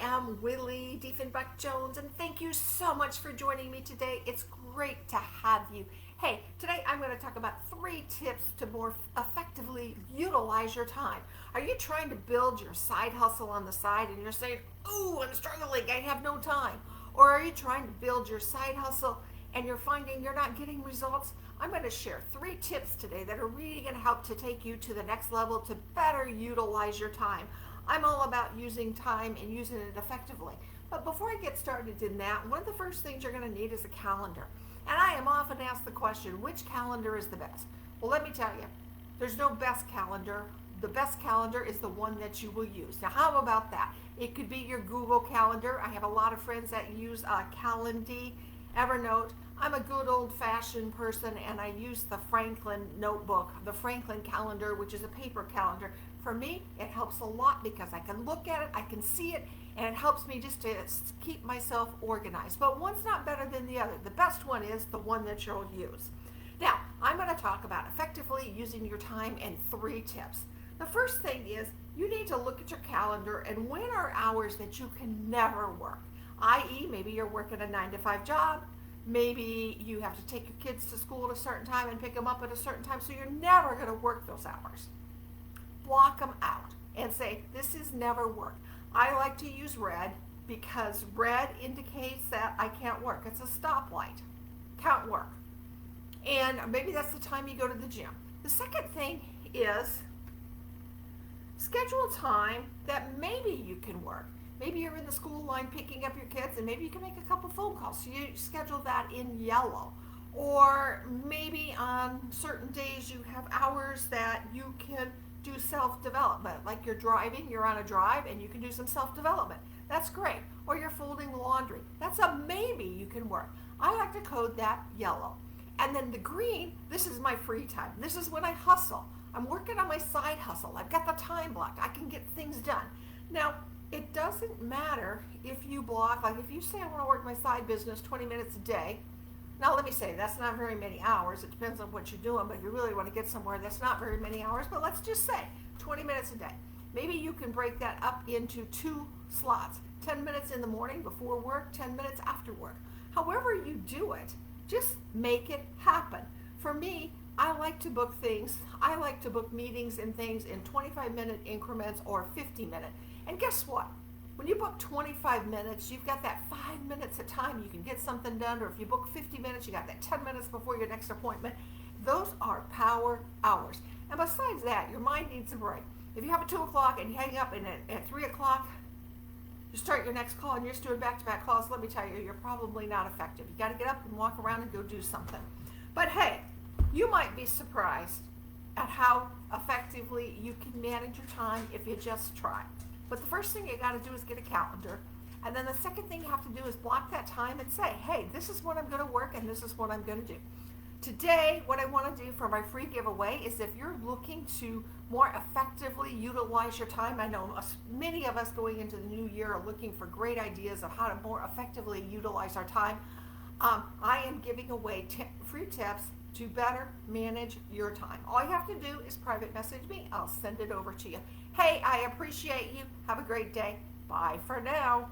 am Willie Diefenbach-Jones, and thank you so much for joining me today. It's great to have you. Hey, today I'm going to talk about 3 tips to more effectively utilize your time. Are you trying to build your side hustle on the side and you're saying, "Ooh, I'm struggling, I have no time"? Or are you trying to build your side hustle and you're finding you're not getting results? I'm going to share 3 tips today that are really going to help to take you to the next level to better utilize your time. I'm all about using time and using it effectively. But before I get started in that, one of the first things you're going to need is a calendar. And I am often asked the question, which calendar is the best? Well, let me tell you, there's no best calendar. The best calendar is the one that you will use. Now, how about that? It could be your Google Calendar. I have a lot of friends that use Calendly, Evernote. I'm a good old-fashioned person, and I use the Franklin notebook, the Franklin calendar, which is a paper calendar. For me, it helps a lot because I can look at it, I can see it, and it helps me just to keep myself organized. But one's not better than the other. The best one is the one that you'll use. Now, I'm going to talk about effectively using your time and 3 tips. The first thing is you need to look at your calendar and when are hours that you can never work, i.e. maybe you're working a 9-to-5 job, maybe you have to take your kids to school at a certain time and pick them up at a certain time, so you're never going to work those hours. Block them out and say, this is never work. I like to use red because red indicates that I can't work. It's a stoplight. Can't work. And maybe that's the time you go to the gym. The second thing is schedule time that maybe you can work. Maybe you're in the school line picking up your kids and maybe you can make a couple phone calls. So you schedule that in yellow. Or maybe on certain days you have hours that you can do self-development. Like you're driving, you're on a drive and you can do some self-development. That's great. Or you're folding laundry. That's a maybe you can work. I like to code that yellow. And then the green, this is my free time. This is when I hustle. I'm working on my side hustle. I've got the time blocked. I can get things done. Now, it doesn't matter if you block, like if you say I want to work my side business 20 minutes a day. Now let me say, that's not very many hours. It depends on what you're doing, but if you really want to get somewhere, that's not very many hours. But let's just say 20 minutes a day. Maybe you can break that up into 2 slots. 10 minutes in the morning before work, 10 minutes after work. However you do it, just make it happen. For me, I like to book things. I like to book meetings and things in 25-minute increments or 50-minute. And guess what? When you book 25 minutes, you've got that 5 minutes of time you can get something done. Or if you book 50 minutes, you got that 10 minutes before your next appointment. Those are power hours. And besides that, your mind needs a break. If you have a 2 o'clock and you hang up and at 3 o'clock, you start your next call and you're just doing back-to-back calls, let me tell you, you're probably not effective. You got to get up and walk around and go do something. But hey, you might be surprised at how effectively you can manage your time if you just try. But the first thing you got to do is get a calendar. And then the second thing you have to do is block that time and say, hey, this is when I'm going to work and this is what I'm going to do. Today, what I want to do for my free giveaway is if you're looking to more effectively utilize your time, I know many of us going into the new year are looking for great ideas of how to more effectively utilize our time. I am giving away free tips to better manage your time. All you have to do is private message me. I'll send it over to you. Hey, I appreciate you. Have a great day. Bye for now.